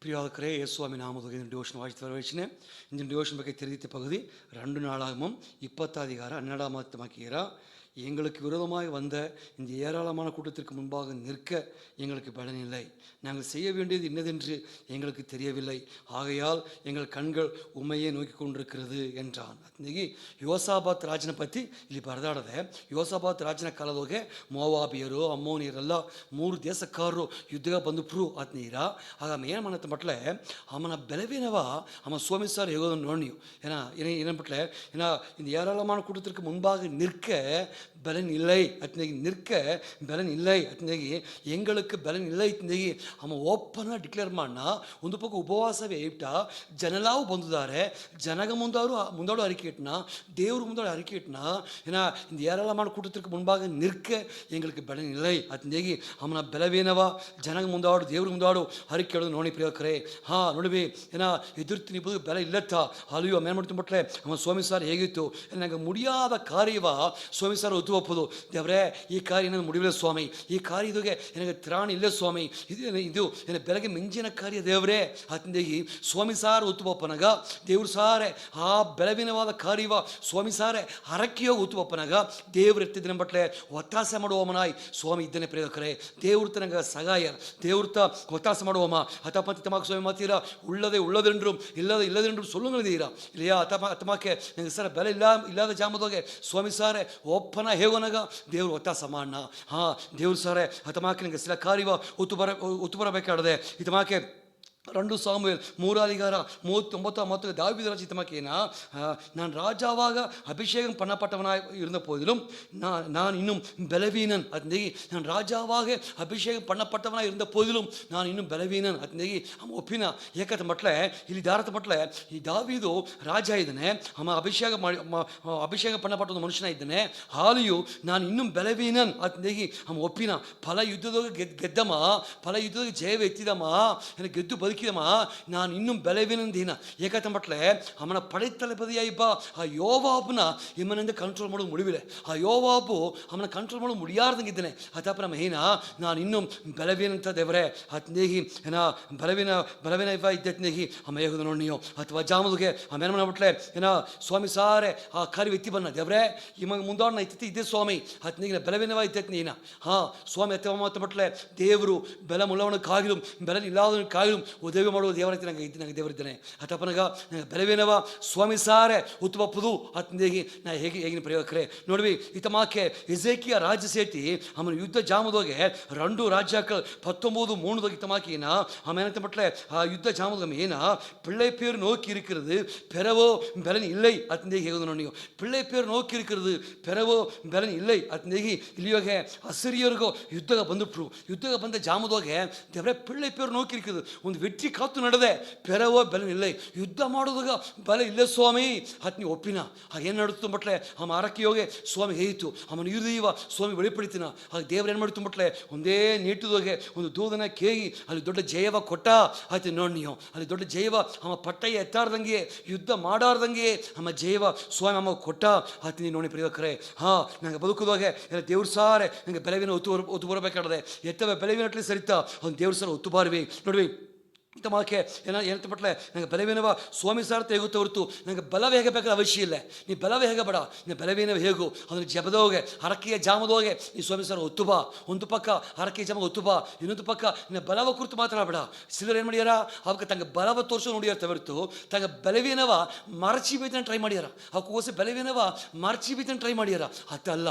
பிரியாதக்கரே இயேசுவாமி நாமத்துக்கு இந்த டிவோஷன் வாய்த்து வரவேச்சினேன். இந்த டிவோஷன் பற்றி தெரிவித்த பகுதி 2 நாளாகமும் 20 அதிகாரம் 12 எங்களுக்கு விரோதமாய் வந்த இந்த ஏராளமான கூட்டத்திற்கு முன்பாக நிற்க எங்களுக்கு பலனில்லை. நாங்கள் செய்ய வேண்டியது இன்னதென்று எங்களுக்கு தெரியவில்லை. ஆகையால் எங்கள் கண்கள் உண்மையை நோக்கி கொண்டிருக்கிறது என்றான். ಅದಕ್ಕೆ ಯೋಸಾಬಾತ್ ರಾಜನ ಪತ್ತಿ ಇಲ್ಲಿ ಬರೆದಾಡದೆ. ಯೋಸಾಬಾತ್ ರಾಜನ ಕಾಲದೊಳಗೆ ಮೋವಾಬಿಯರು ಅಮ್ಮೋನಿಯರೆಲ್ಲ 3 ದೇಶಕ್ಕಾರರು ಯುದ್ಧಕ್ಕೆ ಬಂದುಬಿಟ್ರು ಆತ್ನೀರ. ಆಗ ಏನು ಮಾಡತ್ತೆ ಮಟ್ಲೆ ಅವನ ಬೆಲವಿನವ அவன் சோமிசார் ಹೇಗೋದನ್ನು ನೋಡಿ ಏನಂಬಿಟ್ಲೆ இந்த ஏராளமான கூட்டத்திற்கு முன்பாக நிற்க பலன் இல்லை அத்தனைக்கு நிற்க பலன் இல்லை அத்தனைக்கு எங்களுக்கு பலன் இல்லை அத்தனைக்கு அவன் ಓಪನ್ನಾಗಿ ಡಿಕ್ಲೇರ್ ಮಾಡ್ನ. ಒಂದು ಪಕ್ಕ ಉಪವಾಸವೇ ಇಟ್ಟ ಜನಲಾವು ಬಂದಿದ್ದಾರೆ. ಜನಗ ಮುಂದಾಡು அறிக்கை இட்டுனா தேவர் ಮುಂದಾಡು அறிக்கை இட்டுனா இந்த ஏராளமான கூட்டத்திற்கு முன்பாக நிற்க எங்களுக்கு பலன் இல்லை அத்தனைக்கு ಅವನ ಬಲವೇನವ ಜನಗ ಮುಂದಾಡು ದೇವ್ರ ಮುಂದಾಡು அறிக்கை ಹೇಳೋದು ನೋಡಿ ಪ್ರಿಯಕರೇ. ನೋಡಿವಿ ಎದುರ್ತಿ ನಿಂಬುದು ಬೆಲೆ ಇಲ್ಲತ್ತ ಅಲ್ಲಿಯೋ ಮೇನ್ ಮಾಡ್ತು ಬಿಟ್ರೆ ಅವನ ಸ್ವಾಮಿ ಸಾರ್ ಹೇಗಿತ್ತು ನನಗೆ ಮುಡಿಯಾದ ಕಾರ್ಯವ ಸ್ವಾಮಿ ಸಾರ್ ಒಪ್ಪುದು. ದೇವರೇ ಈ ಕಾರ್ಯ ನನಗೆ ಮುಡಿವಿಲ್ಲ ಸ್ವಾಮಿ, ಈ ಕಾರ್ಯ ಇದುಗೆ ನನಗೆ ತ್ರಾಣ ಇಲ್ಲ ಸ್ವಾಮಿ, ಇದು ನನ್ನ ಬೆಳಗ್ಗೆ ಮಿಂಚಿನ ಕಾರ್ಯ ದೇವರೇ ಅತಂದೇಗಿ ಸ್ವಾಮಿ ಸಾರ್ ಒತ್ತುವಪ್ಪನಾಗ ದೇವ್ರು ಸಾರೆ ಆ ಬೆಳವಿನವಾದ ಕಾರ್ಯವ ಸ್ವಾಮಿ ಸಾರೆ ಹರಕೆಯೋ ಒತ್ತುವಪ್ಪನಾಗ ದೇವ್ರು ಎತ್ತಿದ್ದನ ಬಟ್ಲೆ ಒತ್ತಾಸೆ ಮಾಡುವವನಾಯ್ ಸ್ವಾಮಿ ಇದ್ದೇನೆ ಪ್ರೇರಕರೇ. ದೇವ್ರು ತನಗ ಸಗಾಯ ದೇವ್ರತ ಒತ್ತಾಸೆ ಮಾಡುವಮ್ಮ ಹತಪತಿ ತಮಾಕ್ ಸ್ವಾಮಿ ಮಾತೀರ உள்ளதை உள்ளதென்றும் இல்லதென்றும் சொல்லுங்களீரா இல்லையா ಅತಮಾಕೆ ನನಗೆ ಸರ ಬೆಲೆ ಇಲ್ಲದ ಜಾಮದೋಗೆ ಸ್ವಾಮಿ ಸಾರೆ ಒಪ್ಪನ ಹೇಗೋನಾಗ ದೇವ್ರು ಒತ್ತಾಸ ಮಾಡಣ. ದೇವ್ರು ಸಾರೆ ಅತಮಾಕೆ ನನಗೆ ಸಿಲ ಕಾರ್ಯವ ಒತ್ತು ಬರಬೇಕಾಡದೆ ಇತಮಾಕೆ 2 சாமுவேல் 3:39 தாவீது ராஜ்யத்தமாக்கினா நான் ராஜாவாக அபிஷேகம் பண்ணப்பட்டவனாய் இருந்த போதிலும் நான் இன்னும் பலவீனன் அத்தனைக்கு நான் ராஜாவாக அபிஷேகம் பண்ணப்பட்டவனாய் இருந்த போதிலும் நான் இன்னும் பலவீனன் ಅತಂದೇಗಿ ಅಮ್ಮ ಒಪ್ಪಿನ ಏಕತ ಮಟ್ಲೆ ಇಲ್ಲಿ ದಾರತ ಮಟ್ಲೆ ಈ ದಾವೀದು ರಾಜ ಇದ್ದಾನೆ, ಅಮ್ಮ ಅಭಿಷೇಕ ಪಣ್ಣಪಟ್ಟ ಮನುಷ್ಯನ ಇದ್ದಾನೆ. ಹಾಲಿಯು ನಾನು ಇನ್ನೂ ಬಲವೀನನ್ ಅತಂದೇಗಿ ಅಮ್ಮ ಒಪ್ಪಿನ ಫಲ ಯುದ್ಧದಾಗ ಗೆದ್ದಮ್ಮ, ಫಲ ಯುದ್ಧದಾಗ ಜಯವ ಎತ್ತಿದಮ್ಮ, ಗೆದ್ದು நான் இன்னும் பலவீனந்தீன ஏகத்தம்பட்ல அவனை படைத்தளபதியாயிப்பா ಆ ಯೋವಾಬನ ಇಮ್ಮನಿಂದ ಕಂಟ್ರೋಲ್ ಮಾಡೋದು ಮುಡಿವಿಲ್ಲ. ಆ ಯೋವಾಬು ಅವನ ಕಂಟ್ರೋಲ್ ಮಾಡೋದು ಮುಡಿಯಾರ್ದಂಗಿದ್ದಾನೆ. ಅತಪ್ಪ ನಮ್ಮ ನಾನು ಇನ್ನೂ ಬಲವೀನಂತ ದೇವರೇ ಅತ್ನೇಹಿ ಬಲವೀನ ಇದ್ದತ್ನೇಹಿ ಅಮ್ಮ ಹೇಗೋದು ನೋಡಿ ನೀವು ಅಥವಾ ಜಾಮದುಗೆ ಆಮೇಲೆ ಮಾಡ್ಬಿಟ್ಲೆ ಸ್ವಾಮಿ ಸಾರೆ ಆ ಕಾರ್ಯ ಎತ್ತಿ ಬನ್ನ ದೇವರೇ ಇವಾಗ ಮುಂದಾಡ್ನ ಇತ್ತಿ ಇದ್ದೇ ಸ್ವಾಮಿ ಅತ್ನೇಗಿನ ಬಲವೀನವ ಇದ್ದತ್ನೇನ ಸ್ವಾಮಿ ಅತ್ತ ಮಾತಬಿಟ್ಲೆ ದೇವರು ಬೆಲ ಮುಳ್ಳವನಕ್ಕಾಗಿಲು ಬೆಲ ಇಲ್ಲದವನಕ್ಕಾಗಿಲು ಉದವಿ ಮಾಡುವ ದೇವರೈತೆ ನಂಗೆ ದೇವರಿದ್ದಾನೆ. ಅತಪ್ಪನಾಗ ಬೆಲವೇನವ ಸ್ವಾಮಿ ಸಾರೆ ಉತ್ತುವಪ್ಪುದು ಅತಂದೇಗಿ ನಾ ಹೇಗಿನ ಪ್ರಯೋಗಕರೇ ನೋಡ್ವಿ ಇತಮಾಕೆ ಎಜೇಕಿಯ ರಾಜ್ಯ ಸೇತಿ ಅವನ ಯುದ್ಧ ಜಾಮದೋಗೆ 2 ರಾಜ್ಯಾக்கள் 19:3 இத்தமாக்கினா அவன் என்ன பட்டல ಆ ಯುದ್ಧ ಜಾಮದೋಗ ಏನ பிள்ளை பேர் நோக்கி இருக்கிறது பெறவோ பலன் இல்லை ಅತಂದೇಗಿ ಹೇಗೋದು ನೋಡಿ. பிள்ளை பேர் நோக்கி இருக்கிறது பெறவೋ ಬಲನ್ இல்லை ಅತಂದೇಗಿ ಇಲ್ಲಿಯೋಗೆ ಅಸಿರಿಯರಿಗೋ ಯುದ್ಧಗ ಬಂದುಬಿಟ್ರು. ಯುದ್ಧಗ ಬಂದ ಜಾಮದೋಗೆ ದೇವರೇ பிள்ளை பேர் நோக்கி இருக்குது ಒಂದು வெற்றி ಕಾತು ನಡೆದೆ ಪೆರವೋ ಬೆಲೆ ಇಲ್ಲ ಯುದ್ಧ ಮಾಡೋದಾಗ ಬಲ ಇಲ್ಲ ಸ್ವಾಮಿ ಅತ್ ನೀವು ಒಪ್ಪಿನ ಹಾಗೇನು ನಡುತ್ತು ಬಟ್ಲೆ ಆ ಅರಕೆಯೋಗೆ ಸ್ವಾಮಿ ಹೇಯಿತು ಅವನ ಇರುದೀವ ಸ್ವಾಮಿ ಬೆಳಿಪಡಿತಿನ ಹಾಗೆ ದೇವ್ರು ಏನು ಮಾಡಿತು ಬಟ್ಲೆ ಒಂದೇ ನೀಟುದೋಗೆ ಒಂದು ದೂದನ ಕೇಗಿ ಅಲ್ಲಿ ದೊಡ್ಡ ಜಯವ ಕೊಟ್ಟ ಆಯ್ತು ನೋಡಿ ನೀವು ಅಲ್ಲಿ ದೊಡ್ಡ ಜಯವ ಅವ ಪಟ್ಟಯ್ಯ ಎತ್ತಾರ್ದಂಗೆ ಯುದ್ಧ ಮಾಡಾರ್ದಂಗೆ ಅಮ್ಮ ಜಯವ ಸ್ವಾಮಿ ಅಮ್ಮ ಕೊಟ್ಟ ಆಯ್ತು ನೀವು ನೋಡಿ ಪ್ರಿಯಕರೇ. ನಂಗೆ ಬದುಕುದೋಗೆ ಎಲ್ಲ ದೇವ್ರು ಸಾರೆ ನಂಗೆ ಬೆಲವಿನ ಒತ್ತು ಬರಬೇಕಾದ್ರೆ ಎತ್ತವೆ ಬೆಲವಿನಟ್ಲಿ ಸರಿತಾ ಅವ್ನು ದೇವ್ರು ಸಾರ ಒತ್ತು ಬಾರ್ವಿ ನೋಡ್ವಿ ಇಂತಮಾಕೆ ಏನಂತ ಪಟ್ಲೆ ನನಗೆ ಬಲವೇನವ ಸ್ವಾಮಿ ಸಾರ್ಥ ಹೇಗುತ್ತ ಹೊರತು ನನಗೆ ಬಲವೇ ಹೇಗೆ ಬೇಕಾದ ಅವಶ್ಯ ಇಲ್ಲ. ನೀ ಬಲವೇ ಹೇಗೆ ಬೇಡ, ನೀ ಬಲವೇನವ ಹೇಗು ಅದನ್ನು ಜಪದೋಗೆ ಹರಕೆಯ ಜಾಮದೋಗೆ ಈ ಸ್ವಾಮಿ ಸಾರ್ ಒತ್ತು ಬಾ. ಒಂದು ಪಕ್ಕ ಹರಕೆಯ ಜಾಮ ಒತ್ತು ಬಾ, ಇನ್ನೊಂದು ಪಕ್ಕ ನಿನ್ನ ಬಲವ ಕುರಿತು ಮಾತಾಡಬೇಡ. ಸಿಲ್ಲರ್ ಏನು ಮಾಡ್ಯಾರ ಅವಕ್ಕೆ ತಂಗ ಬಲವ ತೋರಿಸೋ ನೋಡಿಯಾರ ತವರ್ತು ತಂಗ ಬಲವೇನವ ಮರಚಿ ಬೈತನ ಟ್ರೈ ಮಾಡ್ಯಾರ. ಅವಕ್ಕೋಸಿ ಬಲವೇನವ ಮರಚಿ ಬೈತನ ಟ್ರೈ ಮಾಡ್ಯಾರ. ಅತ್ತಲ್ಲ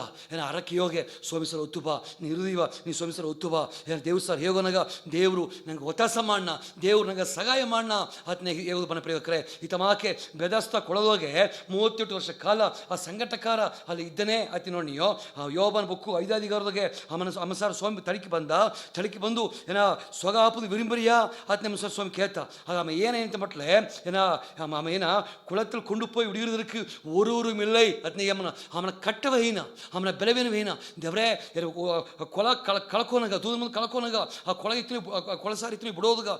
ಹರಕೆಯೋಗೆ ಸ್ವಾಮಿ ಸಾರ್ ಒತ್ತು ಬಾ, ನೀ ಇರುದೀವ ನೀ ಸ್ವಾಮಿ ಸಾರ್ ಒತ್ತು ಬಾ. ದೇವ್ರು ಸಾರ್ ಹೇಗೋನಾಗ ದೇವರು ನಂಗೆ ಒತ್ತಾಸ ಮಾಡಣ, ದೇವ್ರು ನಂಗೆ ಸಹಾಯ ಮಾಡಣ ಅತ್ನೇ ಹೇಗೋದು ಬನ ಪ್ರಿಯಕರೇ. ಈತಮಾಕೆ ಬೆದಸ್ತ ಕೊಳದೋಗೆ 38 ವರ್ಷ ಕಾಲ ಆ ಸಂಘಟಕಾರ ಅಲ್ಲಿ ಇದ್ದನೇ ಅತಿ ನೋಡಿ ನೀವು ಯೋಬನ ಬುಕ್ಕು 5ನೇ ಅಧಿಕಾರದಾಗೆ ಅಮ್ಮಸಾರ ಸ್ವಾಮಿ ತಳಿಕೆ ಬಂದು ಸೊಗ ಹಾಪುದು ವಿರಿಂಬರಿಯಾ ಅತ್ನೇ ಅಮ್ಮಸಾರ ಸ್ವಾಮಿ ಕೇಳ್ತ ಆಗ ಅಮ್ಮ ಏನೇನಂತ ಮಟ್ಲೆ ಅಮ್ಮ ಕುಳத்தில் கொண்டு போய் விடுகிறதுக்கு ஒருவரும் இல்லை ಅತ್ನೇ ಅವನ ಕಟ್ಟವ ಹೀನ ಅವನ ಬೆಲವೇನ ಹೀನ ದೇವರೇ ಕೊಳ ಕಳ್ಕೋನಾಗ ದೂದ ಮುಂದೆ ಕಳ್ಕೋನಾಗ ಆ ಕೊಳಸಾರಿ ಬಿಡೋದಾಗ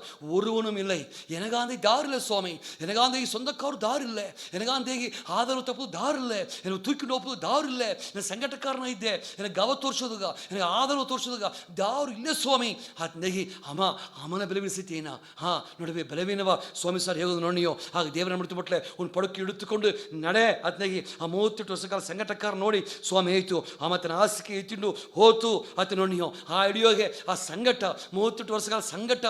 ஒருவனும் இல்லை. எனக்காந்தை தார் இல்லை சுவாமி. எனக்காந்தை சொந்தக்காரர் தார் இல்லை. எனக்காந்தை ಆದರೂ ತಪ್ಪು ದಾರಿಲ್ಲ, ನನಗೆ ತೂಕಿ ಹೋಗೋದು ದಾರಿಲ್ಲ, ನಾನು ಸಂಕಟಕಾರನ ಇದ್ದೆ, ನನಗೆ ಗವ ತೋರಿಸೋದಾಗ, ನನಗೆ ಆಧಾರ ತೋರಿಸೋದಾಗ ದಾರು ಇಲ್ಲೇ ಸ್ವಾಮಿ. ನೆಗಿ ಅಮನ ಬಲವೀನಿಸಿತೇನ ನೋಡವೆ ಬಲವೀನವ ಸ್ವಾಮಿ ಸರ್ ಹೇಗೋದು ನೋಡಿಯೋ. ಆಗ ದೇವರ ಮೃತು ಬಟ್ಲೆ ಒಂದು ಪಡುಕಿ ಹಿಡಿದುಕೊಂಡು ನಡೆ ಅತ್ನೆಗಿ ಆ 38 ವರ್ಷ ಕಾಲ ಸಂಕಟಕಾರ ನೋಡಿ ಸ್ವಾಮಿ ಆಯಿತು. ಆತನ ಹಾಸಿಗೆ ಎತ್ತಿಂಡು ಹೋತು ಅತ್ತ ನೋಡಿಯೋ. ಆ ಹಿಡಿಯೋಗೆ ಆ ಸಂಕಟ 38 ವರ್ಷ ಕಾಲ ಸಂಕಟ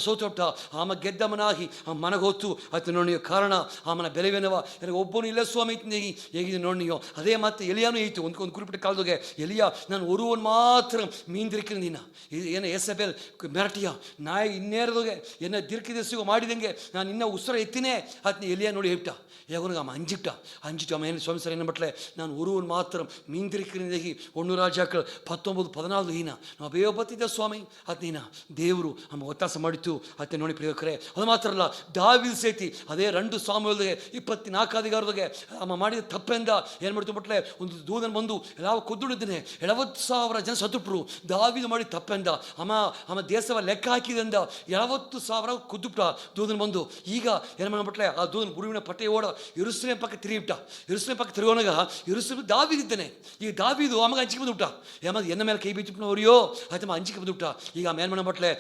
ಸೋತೋಟ ಆಮ ಗೆದ್ದಮನಾಗಿ ಆ ಮನಗೋತು ಅತ್ತ ನೋಡಿಯೋ. ಕಾರಣ ಆಮನ ಬೆಲೆವೇನವ ನನಗೆ ಒಬ್ಬನು ಇಲ್ಲ ಸ್ವಾಮಿ ನೆಗಿ ಹೇಗಿದೆ ನೋಡಿಯೋ. ಅದೇ ಮತ್ತೆ ಎಲಿಯಾನು ಐತು. ಒಂದು ಕುರಿಪಿಟ್ಟ ಕಾಲದಾಗೆ ಎಲಿಯಾ ನಾನು ಒರುವನ್ ಮಾತ್ರ ಮೀನ್ ದಿರ್ಕಿನ ಏನು ಎಸಬೇಲ್ ಮೆರಟಿಯ ನಾಯಿ ಇನ್ನೇರದಾಗೆ ಎನ್ನ ದಿರ್ಕಿದ ಸಿಗೋ ಮಾಡಿದಂಗೆ ನಾನು ಇನ್ನೂ ಉಸಿರ ಎತ್ತಿನೇ ಅತ್ನ ಎಲಿಯಾ ನೋಡಿ ಹೇಳ್ಟ. ಹೇಗೋನಿಗೆ ಅಮ್ಮ ಅಂಜಿಟ್ಟು ಅಮ್ಮ ಏನು ಸ್ವಾಮಿ ಸರ್ ಏನು ಬಟ್ಲೆ ನಾನು ಒರುವನ್ ಮಾತ್ರ ಮೀನ್ ದಿರ್ಕಿನಿಂದಾಗಿ 1 ರಾಜಾಕ್ಗಳು 19-14 ಈನ ನಾವು ಬೇವ ಬತ್ತಿದ್ದೆ ಸ್ವಾಮಿ ಅತ್ನೀನ ದೇವರು ಅಮ್ಮ ಒತ್ತಾಸ ಮಾಡಿತ್ತು ಅತ್ತೆ ನೋಡಿ ಪ್ರಿಯಕರೇ. ಅದು ಮಾತ್ರ ಅಲ್ಲ, ದಾವೀದ ಸೇತಿ ಅದೇ 2 ಸಾಮುವೇಲದಾಗೆ 24 ಅಧಿಕಾರದಾಗೆ ಅಮ್ಮ ಮಾಡಿದ ತಪ್ಪೆಂದ ಏನು ಮಾಡ್ತು ಬಟ್ಲೆ ಒಂದು ದೂತನು ಬಂದು ಯಾವ ಕೊದ್ದುಡಿದ್ದೇನೆ 70,000 ಜನ ಸತ್ತುಬಿಟ್ರು. ದಾವೀದ ಮಾಡಿ ತಪ್ಪೆಂದ ಅಮ್ಮ ದೇಶವ ಲೆಕ್ಕ ಹಾಕಿದಂದ 70,000 ಕುದ್ದುಬಿಟ್ಟ ದೂತನು ಬಂದು. ಈಗ ಏನು ಮಾಡ್ಬಿಟ್ಲೆ ಆ ದೂತನ ಗುರುವಿನ ಪಟ್ಟೆ ಓಡ ಯೆರೂಸಲೇಮ್ ಪಕ್ಕ ತಿರುಗಿಬಿಟ್ಟ. ಯೆರೂಸಲೇಮ್ ಪಕ್ಕ ತಿರುಗೋನಾಗ ಯೆರೂಸಲೇಮ್ ದಾವೀದಿದ್ದಾನೆ. ಈಗ ದಾವೀದು ಅಮ್ಮಗ ಅಂಜಿಕೆ ಬಂದುಬಿಟ್ಟ. ಎನ್ನ ಮೇಲೆ ಕೈ ಬಿಟ್ಟು ಅವರಿಯೋ ಆಯ್ತಮ್ಮ ಅಂಜಿಕೆ ಬಂದುಬಿಟ್ಟ. ಈಗ ಮೇನ್ ಮಾಡ್ಬಿಟ್ಲೆ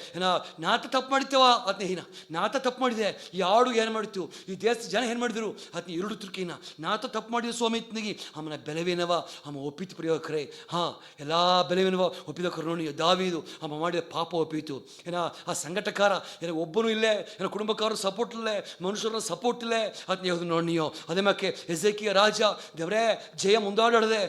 ನಾತ ತಪ್ಪು ಮಾಡಿತ್ತೇವ ಅತ್ನ ನಾತ ತಪ್ಪು ಮಾಡಿದೆ. ಈ ಹಾಡು ಏನು ಮಾಡಿತ್ತು, ಈ ದೇಶದ ಜನ ಏನು ಮಾಡಿದ್ರು ಅತ್ನ 2 ತುರ್ಕಿನ ನಾತ ತಪ್ಪು ಮಾಡಿದ ಸ್ವಾಮಿ ಇತ್ನಿಗೆ ಅಮ್ಮನ ಬೆಲೆವೇನವ ಅಮ್ಮ ಒಪ್ಪಿತು ಪ್ರಿಯಕರೇ. ಎಲ್ಲ ಬೆಲೆವೇನವ ಒಪ್ಪಿದಕರು ನೋಡಿ. ದಾವೀದು ಅಮ್ಮ ಮಾಡಿದ ಪಾಪ ಒಪ್ಪಿತು. ಆ ಸಂಘಟಕಾರ ಒಬ್ಬನು ಇಲ್ಲೇ ಕುಟುಂಬക്കാರು ಸಪೋರ್ಟ್ ಇಲ್ಲೇ, ಮನುಷ್ಯರ ಸಪೋರ್ಟ್ ಇಲ್ಲೇ ಅತ್ನ ಯಾವುದು ನೋಡಿಯೋ. ಅದೇ ಮಕ್ಕೆ ಎಸೇಕಿಯ ರಾಜ ದೇವರೇ ಜಯ ಮುಂದಾಡದೆ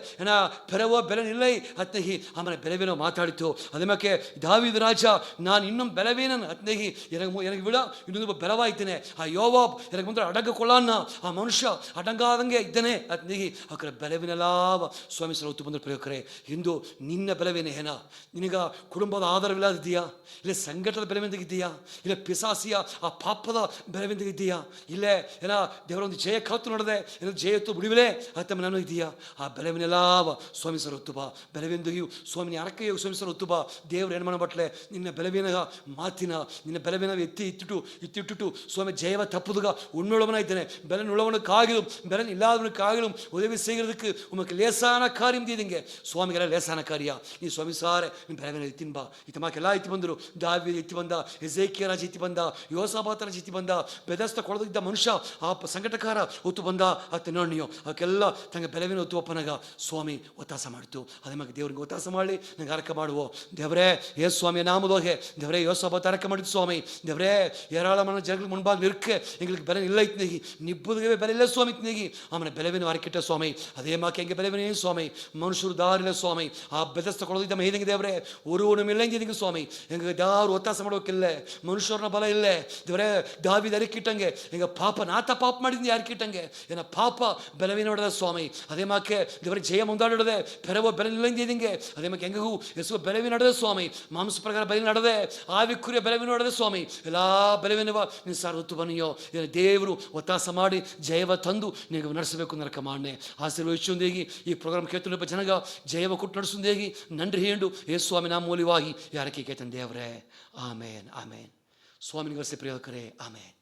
ಪೆರವ ಬೆಲೆ ನಿಲ್ಲೈ ಅತ್ನಹಿ ಆಮೇಲೆ ಬೆಲೆವೇನೋ ಮಾತಾಡಿತು. ಅದೇ ಮಕ್ಕೆ ದಾವೀದ ರಾಜ ನಾನು ಇನ್ನೊಂದು ಬೆಲೆವೇನನ್ ಅತ್ನಹಿ ಎನಗೆ ಬಿಡ ಇನ್ನೊಂದು ಬೆಲವಾಯ್ತೇನೆ. ಆ ಯೋವಾಬ್ ಎನಗೆ ಮುಂದೆ ಅಡಗಕೊಳ್ಳನ್ನ ಆ ಮನುಷ್ಯ ಅಡಂಗಾದಂಗೆ ಇದ್ದಾನೆ ಅತ್ನಿಗೆ ಅಕ್ಕರ ಬೆಲೆವಿನಲಾವ ಸ್ವಾಮಿ ಸರ್ ಹೊತ್ತು ಬಂದರು ಪ್ರಿಯಕರೇ. ಇಂದು ನಿನ್ನ ಬೆಲೆವೇನೆ ಏನ? ನಿನಗ ಕುಟುಂಬದ ಆಧಾರವಿಲ್ಲದಿದೆಯಾ? ಇಲ್ಲ ಸಂಘಟದ ಬೆಲೆವೆಂದಿದೆಯಾ? ಇಲ್ಲ ಪಿಸಾಸಿಯ ಆ ಪಾಪದ ಬೆಲೆವೆಂದಿದೆಯಾ? ಇಲ್ಲೇ ಏನ ದೇವರ ಒಂದು ಜಯ ಕತ್ತು ನೋಡದೆ ಏನೋ ಜಯತ್ತು ಬಿಡುವಿಲೆ ಅತ್ತಮ್ಮ ನಾನು ಇದೆಯಾ? ಆ ಬೆಲೆವಿನಲಾವ ಸ್ವಾಮಿ ಸರ್ ಹೊತ್ತು ಬಾ ಬೆಲೆವೆಂದಿಯು ಸ್ವಾಮಿನ ಅರಕೆಯು ಸ್ವಾಮಿ ಸರ್ ಹೊತ್ತು ಬಾ. ದೇವ್ರು ಏನು ಮಾಡಬಟ್ಲೆ ನಿನ್ನ ಬೆಲೆವಿನ ಮಾತಿನ ನಿನ್ನ ಬೆಲೆವಿನ ಇತ್ತಿಟ್ಟು ಸ್ವಾಮಿ ಜಯವ ತಪ್ಪುದುಗ ಉಣ್ಣುಳವನ ಇದ್ದೇನೆ ಬೆಲೆ ಉಳ್ಳವನಕ್ಕಾಗಿலும் ಬೆಲೆ இல்லாதவனுக்காகிலும் உதவி செய்கிறதுக்கு உமக்கு லேசான காரியம் தீதுங்க சுவாமிகளை லேசான காரியா நீ சுவாமி சார ನಿಮ್ಮ ಬೆಲೆವಿನ ಎತ್ತಿನ ಬಾ. ಇತಮಾಕೆಲ್ಲ ಎತ್ತಿ ಬಂದರು. ದಾವೀದ ಎತ್ತಿ ಬಂದ, ಎಸೇಕಿಯ ರಾಜ ಎತ್ತಿ ಬಂದ, ಯೋಸಾಬಾತ ರಾಜ ಎತ್ತಿ ಬಂದ, ಬೆದಸ್ತ ಕೊಳದಿದ್ದ ಮನುಷ್ಯ ಆ ಸಂಕಟಕಾರ ಒತ್ತು ಬಂದ ಅತ್ತೆ ನೋಡಿಯೋ. ಅವಕ್ಕೆಲ್ಲ ತಂಗ ಬೆಲೆವಿನ ಒತ್ತು ಒಪ್ಪನಾಗ ಸ್ವಾಮಿ ಒತ್ತಾಸ ಮಾಡಿತು. ಅದೇ ಮಗ ದೇವ್ರಿಗೆ ಒತ್ತಾಸ ಮಾಡಿ ನಂಗೆ ಅರಕ ಮಾಡುವೋ ದೇವರೇ ಯೇಸು ಸ್ವಾಮಿಯ ನಾಮದೋಗೆ ದೇವರೇ ಯೋಸಾಬಾತ ಅರಕ ಮಾಡಿದ್ದು ಸ್ವಾಮಿ ದೇವರೇ ஏராளமான ஜனங்களுக்கு முன்பாக நிற்க எங்களுக்கு பலன் இல்லை இத்தனைக்கு நிப்புதுவே பல இல்லை சுவாமி இத்தனைக்கு ஆமனை பலவின வரைக்கிட்ட சுவாமி அதே மாக்கு எங்கள் பலவினே சுவாமி மனுஷರು ದಾರಿಲ್ಲ ಸ್ವಾಮಿ ಆ ಬೆದಸ್ತ ಕೊಡೋದಿದ್ದ ಮೇದಂಗೆ ದೇವರೇ ಒರುವನು ಇಲ್ಲಂಗಿದಂಗೆ ಸ್ವಾಮಿ ಎಂಗೆ ದಾರು ಒತ್ತಾಸ ಮಾಡೋಕ್ಕಿಲ್ಲ ಮನುಷ್ಯರನ್ನ ಬಲ ಇಲ್ಲೇ ದೇವರೇ ದಾವಿದ ಅರಿಕಿಟ್ಟಂಗೆ ಎಂಗ ಪಾಪ ನಾತ ಪಾಪ ಮಾಡಿದ್ನಿ ಯಾರಿಕಿಟ್ಟಂಗೆ ಏನ ಪಾಪ ಬೆಲವಿನ ಹೊಡೆದ ಸ್ವಾಮಿ ಅದೇ ಮಾಕೆ ದೇವರೇ ಜಯ ಮುಂದಾಡಿಡದೆ ಪೆರವ ಬೆಲೆ ಇಲ್ಲಂಗಿದಂಗೆ ಅದೇ ಮಾಕೆ ಎಂಗೂ ಎಸುವ ಬೆಲವಿನ ನಡೆದ ಸ್ವಾಮಿ ಮಾಂಸ ಪ್ರಕಾರ ಬೆಲೆ ನಡೆದೆ ಆವಿಕ್ಕುರಿಯ ಬೆಲವಿನ ಹೊಡೆದ ಸ್ವಾಮಿ ಎಲ್ಲ ಬೆಲೆವೆನವ ನೀನು ಸಾರ್ ಹೊತ್ತು ಬನ್ನಿಯೋ ದೇವರು ಒತ್ತಾಸ ಮಾಡಿ ಜಯವ ತಂದು ನೀವು ನಡೆಸಬೇಕು ನರಕ ಮಾನ್ಯ ಆಶೀರ್ವದಿಸುವುದೇಗಿ ಈ ಪ್ರೋಗ್ರಾಮ್ ಕೇಳ್ತಿರುವ ಜನಗ ಜಯವ ಕೊಟ್ಟು ನಡೆಸುವುದೇಗಿ ನನ್ರಿ ಹೇಂಡು ಯೇಸು ಸ್ವಾಮಿ ನಾ ಮೂಲವಾಗಿ ಯಾರಕ್ಕೆ ಕೇತನ್ ದೇವರೇ ಆಮೇನ್ ಆಮೇನ್ ಸ್ವಾಮಿನಿಗೆ ಪ್ರಿಯಕರೇ ಆಮೇನ್.